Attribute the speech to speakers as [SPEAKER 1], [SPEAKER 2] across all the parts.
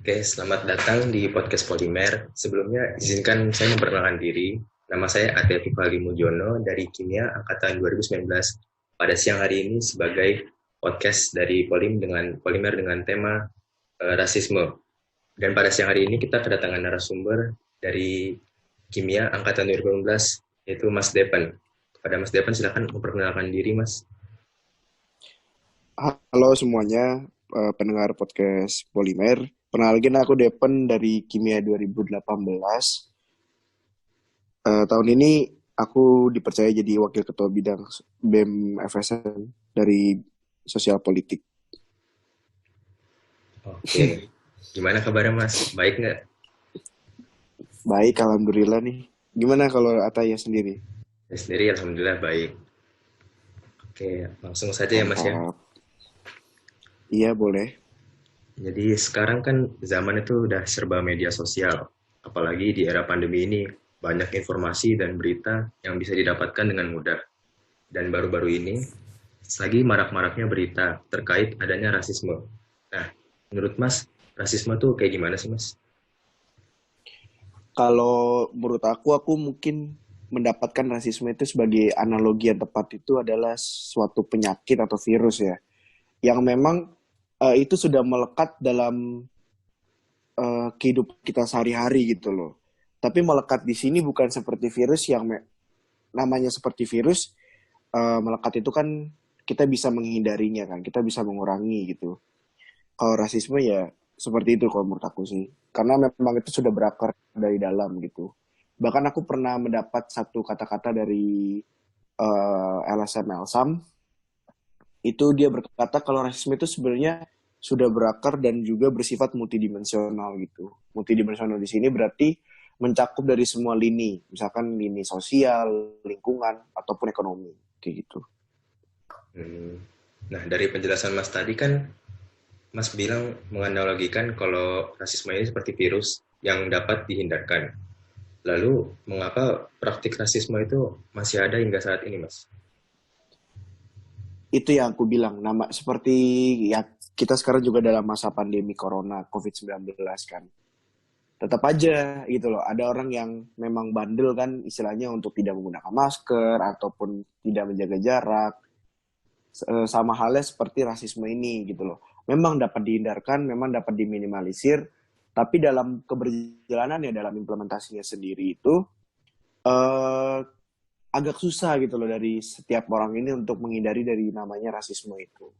[SPEAKER 1] Oke, selamat datang di podcast Polimer. Sebelumnya, izinkan saya memperkenalkan diri. Nama saya Ate Fali Mujono dari Kimia Angkatan 2019 pada siang hari ini sebagai podcast dari Polimer dengan tema rasisme. Dan pada siang hari ini kita kedatangan narasumber dari Kimia Angkatan 2019, yaitu Mas Depan. Kepada Mas Depan, silakan memperkenalkan diri, Mas.
[SPEAKER 2] Halo semuanya, pendengar podcast Polimer. Kenalin aku Depen dari Kimia 2018. Tahun ini aku dipercaya jadi wakil ketua bidang BEM FSN dari sosial politik.
[SPEAKER 1] Oke, gimana kabarnya, Mas? Baik nggak?
[SPEAKER 2] Baik, alhamdulillah nih. Gimana kalau Ataya sendiri?
[SPEAKER 1] Saya sendiri, Alhamdulillah baik. Oke, langsung saja ya, Mas ya.
[SPEAKER 2] Mantap. Iya, boleh.
[SPEAKER 1] Jadi sekarang kan zaman itu udah serba media sosial. Apalagi di era pandemi ini banyak informasi dan berita yang bisa didapatkan dengan mudah. Dan baru-baru ini lagi marak-maraknya berita terkait adanya rasisme. Nah, menurut Mas, rasisme tuh kayak gimana sih, Mas?
[SPEAKER 2] Kalau menurut aku mungkin mendapatkan rasisme itu sebagai analogi yang tepat itu adalah suatu penyakit atau virus ya, yang memang itu sudah melekat dalam kehidupan kita sehari-hari gitu loh. Tapi melekat di sini bukan seperti virus yang namanya seperti virus, melekat itu kan kita bisa menghindarinya kan, kita bisa mengurangi gitu. Kalau rasisme ya seperti itu kalau menurut aku sih. Karena memang itu sudah berakar dari dalam gitu. Bahkan aku pernah mendapat satu kata-kata dari LSM Elsam, itu dia berkata kalau rasisme itu sebenarnya sudah berakar dan juga bersifat multidimensional gitu. Multidimensional di sini berarti mencakup dari semua lini, misalkan lini sosial, lingkungan, ataupun ekonomi, kayak gitu.
[SPEAKER 1] Hmm. Nah, dari penjelasan Mas tadi kan Mas bilang menganalogikan kalau rasisme ini seperti virus yang dapat dihindarkan. Lalu, mengapa praktik rasisme itu masih ada hingga saat ini, Mas?
[SPEAKER 2] Itu yang aku bilang, nama seperti ya kita sekarang juga dalam masa pandemi corona COVID-19 kan. Tetap aja gitu loh, ada orang yang memang bandel kan istilahnya untuk tidak menggunakan masker ataupun tidak menjaga jarak. Sama halnya seperti rasisme ini gitu loh. Memang dapat dihindarkan, memang dapat diminimalisir, tapi dalam keberjalanannya, dalam implementasinya sendiri itu eh, agak susah gitu loh dari setiap orang ini untuk menghindari dari namanya rasisme itu.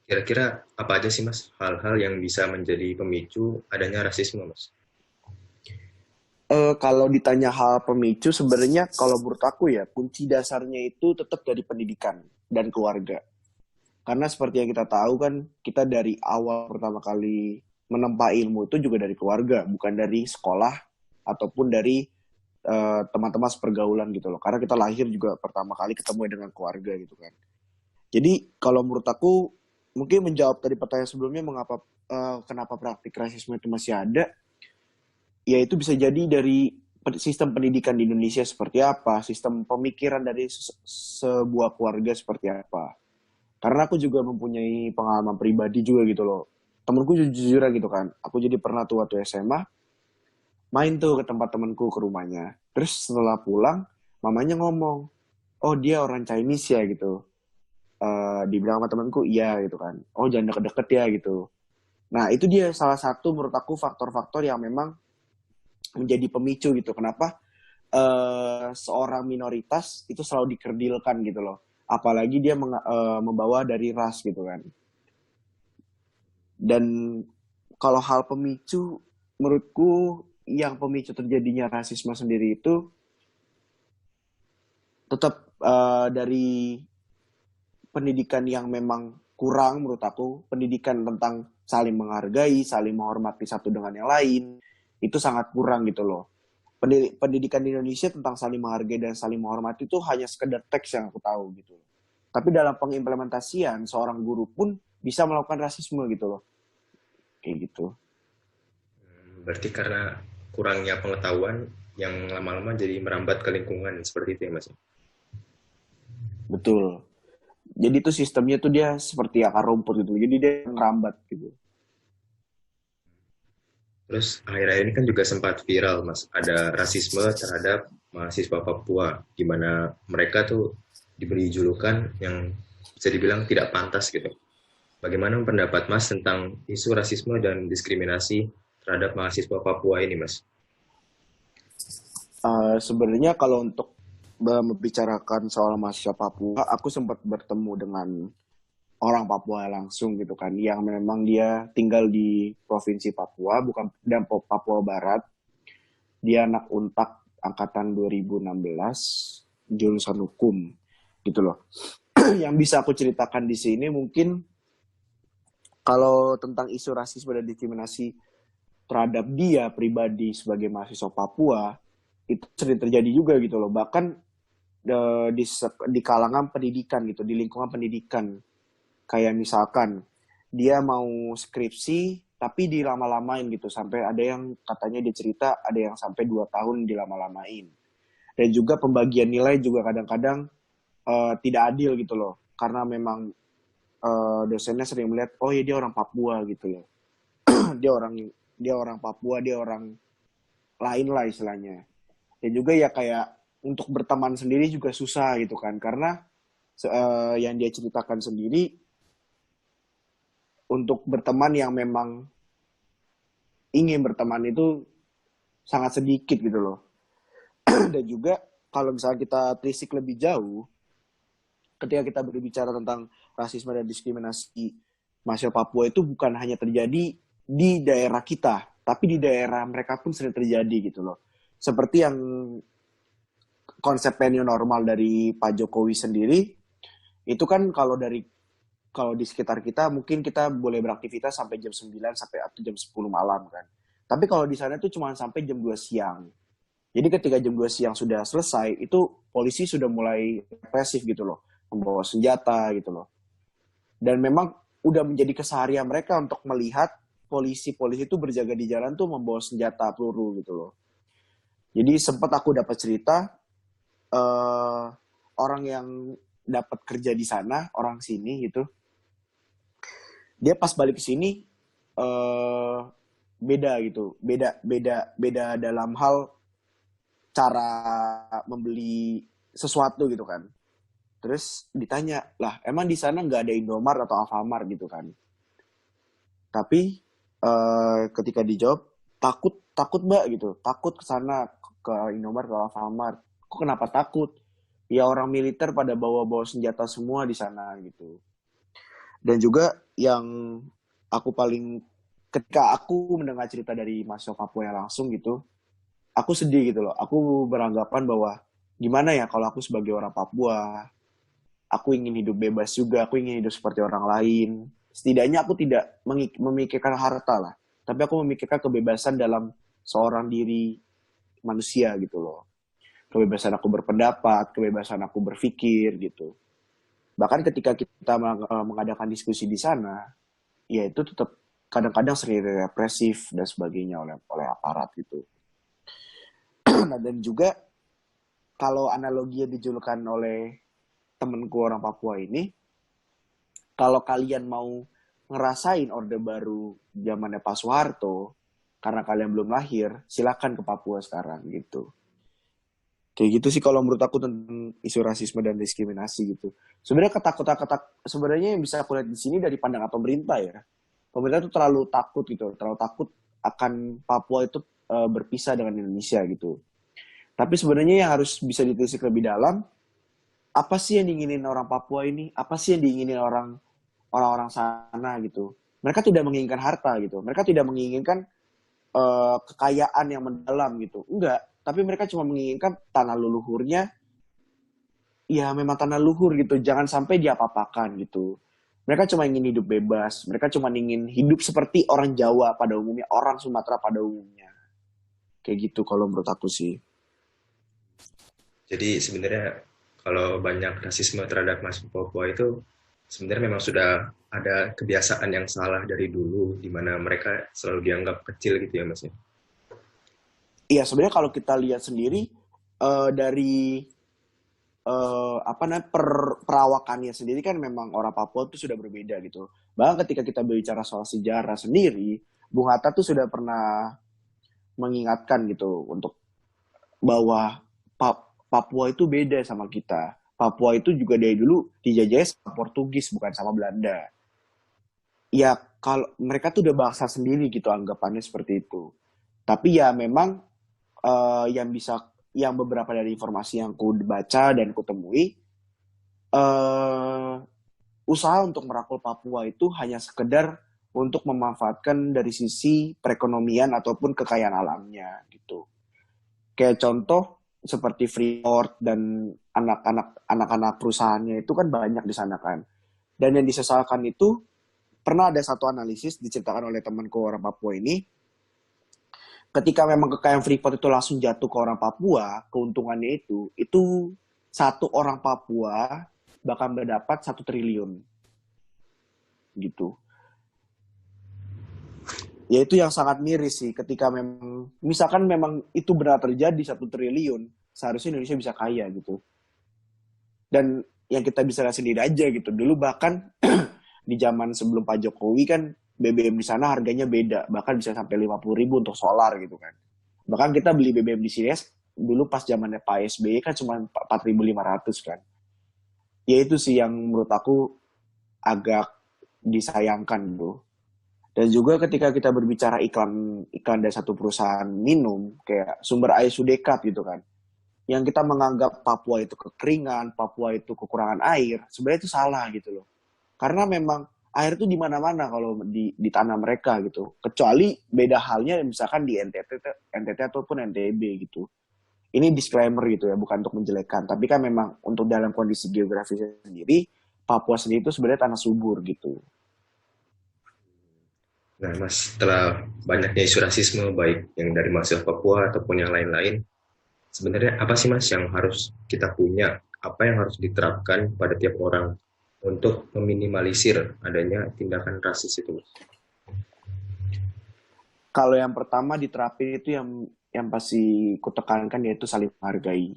[SPEAKER 1] Kira-kira apa aja sih, Mas, hal-hal yang bisa menjadi pemicu adanya rasisme, Mas?
[SPEAKER 2] Kalau ditanya hal pemicu, sebenarnya kalau menurut aku ya kunci dasarnya itu tetap dari pendidikan dan keluarga. Karena seperti yang kita tahu kan, kita dari awal pertama kali menempa ilmu itu juga dari keluarga, bukan dari sekolah ataupun dari teman-teman sepergaulan gitu loh. Karena kita lahir juga pertama kali ketemu dengan keluarga gitu kan. Jadi kalau menurut aku mungkin menjawab tadi pertanyaan sebelumnya mengapa kenapa praktik rasisme itu masih ada, ya itu bisa jadi dari sistem pendidikan di Indonesia seperti apa, sistem pemikiran dari sebuah keluarga seperti apa. Karena aku juga mempunyai pengalaman pribadi juga gitu loh. Temenku jujur gitu kan. Aku jadi pernah tuh waktu SMA main tuh ke tempat temenku ke rumahnya. Terus setelah pulang, mamanya ngomong, oh dia orang Chinese ya gitu. Dibilang sama temenku, iya gitu kan. Oh jangan deket-deket ya gitu. Nah itu dia salah satu menurut aku faktor-faktor yang memang menjadi pemicu gitu. Kenapa seorang minoritas itu selalu dikerdilkan gitu loh. Apalagi dia membawa dari ras gitu kan. Dan kalau hal pemicu, menurutku yang pemicu terjadinya rasisme sendiri itu tetap dari pendidikan yang memang kurang menurut aku. Pendidikan tentang saling menghargai, saling menghormati satu dengan yang lain, itu sangat kurang gitu loh. Pendidikan di Indonesia tentang saling menghargai dan saling menghormati itu hanya sekedar teks yang aku tahu gitu. Tapi dalam pengimplementasian, seorang guru pun bisa melakukan rasisme gitu loh. Kayak gitu.
[SPEAKER 1] Berarti karena kurangnya pengetahuan yang lama-lama jadi merambat ke lingkungan seperti itu ya, Mas?
[SPEAKER 2] Betul. Jadi tuh sistemnya tuh dia seperti akar rumput gitu. Jadi dia ngerambat gitu.
[SPEAKER 1] Terus akhir-akhir ini kan juga sempat viral, Mas. Ada rasisme terhadap mahasiswa Papua, di mana mereka tuh diberi julukan yang bisa dibilang tidak pantas gitu. Bagaimana pendapat Mas tentang isu rasisme dan diskriminasi terhadap mahasiswa Papua ini, Mas?
[SPEAKER 2] Sebenarnya kalau untuk membicarakan soal mahasiswa Papua, aku sempat bertemu dengan orang Papua langsung gitu kan, yang memang dia tinggal di provinsi Papua, bukan dan Papua Barat. Dia anak Untak angkatan 2016, jurusan hukum gitu loh. Yang bisa aku ceritakan di sini mungkin kalau tentang isu rasisme dan diskriminasi terhadap dia pribadi sebagai mahasiswa Papua itu sering terjadi juga gitu loh. Bahkan di kalangan pendidikan gitu, di lingkungan pendidikan. Kayak misalkan dia mau skripsi tapi dilama-lamain gitu, sampai ada yang katanya dia cerita ada yang sampai 2 tahun dilama-lamain. Dan juga pembagian nilai juga kadang-kadang tidak adil gitu loh, karena memang dosennya sering melihat oh ya dia orang Papua gitu loh. dia orang Papua, dia orang lain lah istilahnya. Dan juga ya kayak untuk berteman sendiri juga susah gitu kan, karena yang dia ceritakan sendiri, untuk berteman yang memang ingin berteman itu sangat sedikit gitu loh. Dan juga kalau misalnya kita telisik lebih jauh, ketika kita berbicara tentang rasisme dan diskriminasi mahasiswa Papua itu bukan hanya terjadi di daerah kita, tapi di daerah mereka pun sering terjadi gitu loh. Seperti yang konsep new normal dari Pak Jokowi sendiri, itu kan kalau di sekitar kita mungkin kita boleh beraktivitas sampai jam 9 sampai atau jam 10 malam kan. Tapi kalau di sana itu cuma sampai jam 2 siang. Jadi ketika jam 2 siang sudah selesai, itu polisi sudah mulai represif gitu loh, membawa senjata gitu loh. Dan memang udah menjadi keseharian mereka untuk melihat polisi-polisi itu berjaga di jalan tuh membawa senjata peluru gitu loh. Jadi sempat aku dapat cerita orang yang dapat kerja di sana, orang sini gitu. Dia pas balik ke sini beda gitu. Beda dalam hal cara membeli sesuatu gitu kan. Terus ditanya, lah emang di sana nggak ada Indomart atau Alfamart gitu kan. Tapi ketika dijawab, takut mbak gitu, takut ke sana ke Indomart atau Alfamart. Kok kenapa takut? Ya orang militer pada bawa-bawa senjata semua di sana gitu. Dan juga yang aku paling, ketika aku mendengar cerita dari mahasiswa Papua yang langsung gitu, aku sedih gitu loh. Aku beranggapan bahwa gimana ya kalau aku sebagai orang Papua, aku ingin hidup bebas juga, aku ingin hidup seperti orang lain. Setidaknya aku tidak memikirkan harta lah, tapi aku memikirkan kebebasan dalam seorang diri manusia gitu loh. Kebebasan aku berpendapat, kebebasan aku berpikir gitu. Bahkan ketika kita mengadakan diskusi di sana, ya itu tetap kadang-kadang sering represif dan sebagainya oleh aparat gitu. Nah, dan juga kalau analogi yang dijulukan oleh temenku orang Papua ini, kalau kalian mau ngerasain Orde Baru zamannya Pak Soeharto, karena kalian belum lahir, silakan ke Papua sekarang gitu. Kayak gitu sih kalau menurut aku tentang isu rasisme dan diskriminasi gitu. Sebenarnya sebenarnya yang bisa aku lihat di sini dari pandangan pemerintah ya. Pemerintah itu terlalu takut gitu, terlalu takut akan Papua itu berpisah dengan Indonesia gitu. Tapi sebenarnya yang harus bisa ditelisik lebih dalam, apa sih yang diinginin orang Papua ini? Apa sih yang diinginin orang-orang sana gitu? Mereka tidak menginginkan harta gitu. Mereka tidak menginginkan kekayaan yang mendalam gitu. Enggak, tapi mereka cuma menginginkan tanah leluhurnya, ya memang tanah leluhur gitu, jangan sampai diapa-apakan gitu. Mereka cuma ingin hidup bebas, mereka cuma ingin hidup seperti orang Jawa pada umumnya, orang Sumatera pada umumnya. Kayak gitu kalau menurut aku sih.
[SPEAKER 1] Jadi sebenarnya kalau banyak rasisme terhadap mahasiswa Papua itu sebenarnya memang sudah ada kebiasaan yang salah dari dulu, di mana mereka selalu dianggap kecil gitu ya, Mas.
[SPEAKER 2] Iya, sebenarnya kalau kita lihat sendiri dari perawakannya sendiri kan memang orang Papua itu sudah berbeda gitu. Bahkan ketika kita berbicara soal sejarah sendiri, Bung Hatta tuh sudah pernah mengingatkan gitu untuk bahwa Papua itu beda sama kita. Papua itu juga dari dulu dijajah sama Portugis bukan sama Belanda. Ya kalau mereka tuh udah bangsa sendiri gitu anggapannya seperti itu. Tapi ya memang yang beberapa dari informasi yang ku baca dan ku temui, usaha untuk merangkul Papua itu hanya sekedar untuk memanfaatkan dari sisi perekonomian ataupun kekayaan alamnya gitu. Kayak contoh seperti Freeport dan anak-anak perusahaannya itu kan banyak di sana kan. Dan yang disesalkan itu pernah ada satu analisis diceritakan oleh temanku orang Papua ini, ketika memang kekayaan Freeport itu langsung jatuh ke orang Papua, keuntungannya itu satu orang Papua bakal mendapat 1 triliun gitu. Ya itu yang sangat miris sih ketika memang misalkan memang itu benar terjadi 1 triliun, seharusnya Indonesia bisa kaya gitu. Dan yang kita bisa lihat sendiri aja gitu. Dulu bahkan di zaman sebelum Pak Jokowi kan BBM di sana harganya beda, bahkan bisa sampai 50.000 untuk solar gitu kan. Bahkan kita beli BBM di sini dulu pas zamannya Pak SBY kan cuma 4.500 kan. Ya itu sih yang menurut aku agak disayangkan tuh. Dan juga ketika kita berbicara iklan dari satu perusahaan minum kayak Sumber Air Sudekat gitu kan, yang kita menganggap Papua itu kekeringan, Papua itu kekurangan air, sebenarnya itu salah gitu loh. Karena memang air itu di mana-mana kalau di tanah mereka gitu. Kecuali beda halnya misalkan di NTT ataupun NTB gitu. Ini disclaimer gitu ya, bukan untuk menjelekkan. Tapi kan memang untuk dalam kondisi geografisnya sendiri, Papua sendiri itu sebenarnya tanah subur gitu.
[SPEAKER 1] Nah, Mas, setelah banyaknya isu rasisme, baik yang dari mahasiswa Papua ataupun yang lain-lain, sebenarnya apa sih, Mas, yang harus kita punya? Apa yang harus diterapkan pada tiap orang untuk meminimalisir adanya tindakan rasis itu, Mas?
[SPEAKER 2] Kalau yang pertama diterapin itu yang pasti kutekankan yaitu saling menghargai.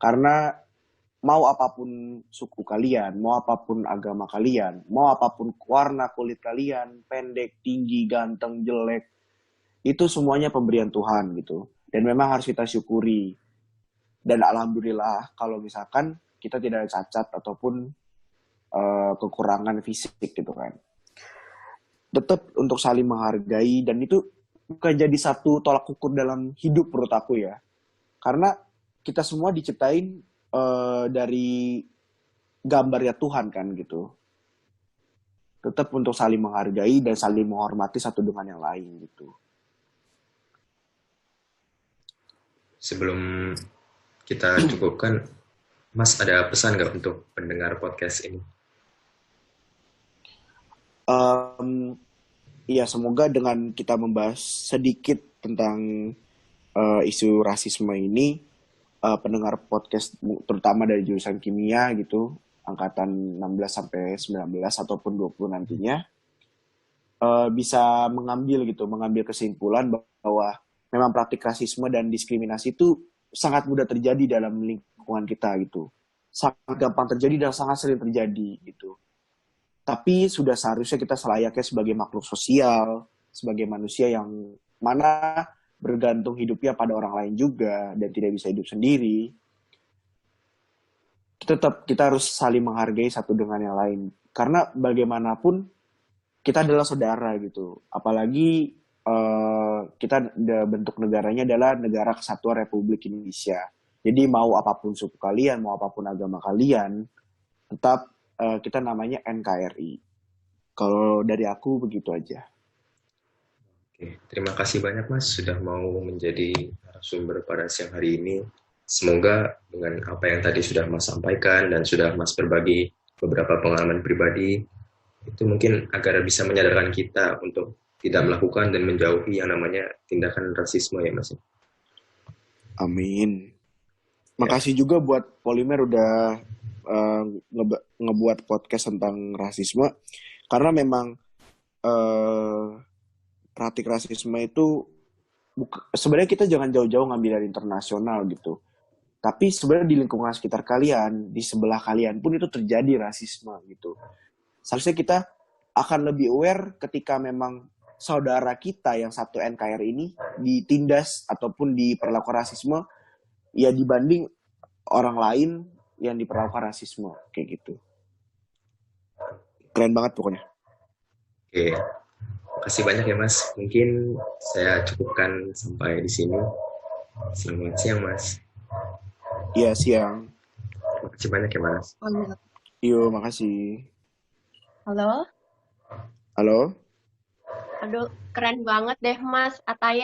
[SPEAKER 2] Karena mau apapun suku kalian, mau apapun agama kalian, mau apapun warna kulit kalian, pendek, tinggi, ganteng, jelek, itu semuanya pemberian Tuhan gitu. Dan memang harus kita syukuri. Dan alhamdulillah kalau misalkan kita tidak ada cacat ataupun kekurangan fisik gitu kan. Tetap untuk saling menghargai dan itu bukan jadi satu tolak ukur dalam hidup menurut aku ya. Karena kita semua diciptain dari gambarnya Tuhan kan gitu. Tetap untuk saling menghargai dan saling menghormati satu dengan yang lain gitu.
[SPEAKER 1] Sebelum kita cukupkan, Mas ada pesan nggak untuk pendengar podcast ini?
[SPEAKER 2] Ya semoga dengan kita membahas sedikit tentang isu rasisme ini, pendengar podcast terutama dari jurusan kimia gitu, angkatan 16 sampai 19 ataupun 20 nantinya, bisa mengambil kesimpulan bahwa memang praktik rasisme dan diskriminasi itu sangat mudah terjadi dalam lingkungan kita gitu. Sangat gampang terjadi dan sangat sering terjadi gitu. Tapi sudah seharusnya kita selayaknya sebagai makhluk sosial, sebagai manusia yang mana bergantung hidupnya pada orang lain juga dan tidak bisa hidup sendiri. Kita harus saling menghargai satu dengan yang lain. Karena bagaimanapun kita adalah saudara gitu. Apalagi kita bentuk negaranya adalah Negara Kesatuan Republik Indonesia. Jadi mau apapun suku kalian, mau apapun agama kalian, tetap kita namanya NKRI. Kalau dari aku begitu aja.
[SPEAKER 1] Oke, terima kasih banyak, Mas, sudah mau menjadi narasumber pada siang hari ini. Semoga dengan apa yang tadi sudah Mas sampaikan dan sudah Mas berbagi beberapa pengalaman pribadi, itu mungkin agar bisa menyadarkan kita untuk tidak melakukan dan menjauhi yang namanya tindakan rasisme ya, Mas.
[SPEAKER 2] Amin.
[SPEAKER 1] Ya.
[SPEAKER 2] Makasih juga buat Polimer udah ngebuat podcast tentang rasisme. Karena memang praktik rasisme itu sebenarnya kita jangan jauh-jauh ngambil dari internasional gitu. Tapi sebenarnya di lingkungan sekitar kalian, di sebelah kalian pun itu terjadi rasisme gitu. Seharusnya kita akan lebih aware ketika memang saudara kita yang satu NKRI ini ditindas ataupun diperlakukan rasisme, ya dibanding orang lain yang diperlakukan rasisme kayak gitu. Keren banget pokoknya.
[SPEAKER 1] Oke, kasih banyak ya Mas. Mungkin saya cukupkan sampai di sini. Selamat siang Mas.
[SPEAKER 2] Iya, siang.
[SPEAKER 1] Terima kasih banyak ya Mas.
[SPEAKER 2] Yuk, makasih.
[SPEAKER 3] Halo?
[SPEAKER 2] Halo?
[SPEAKER 3] Aduh, keren banget deh Mas Ataya.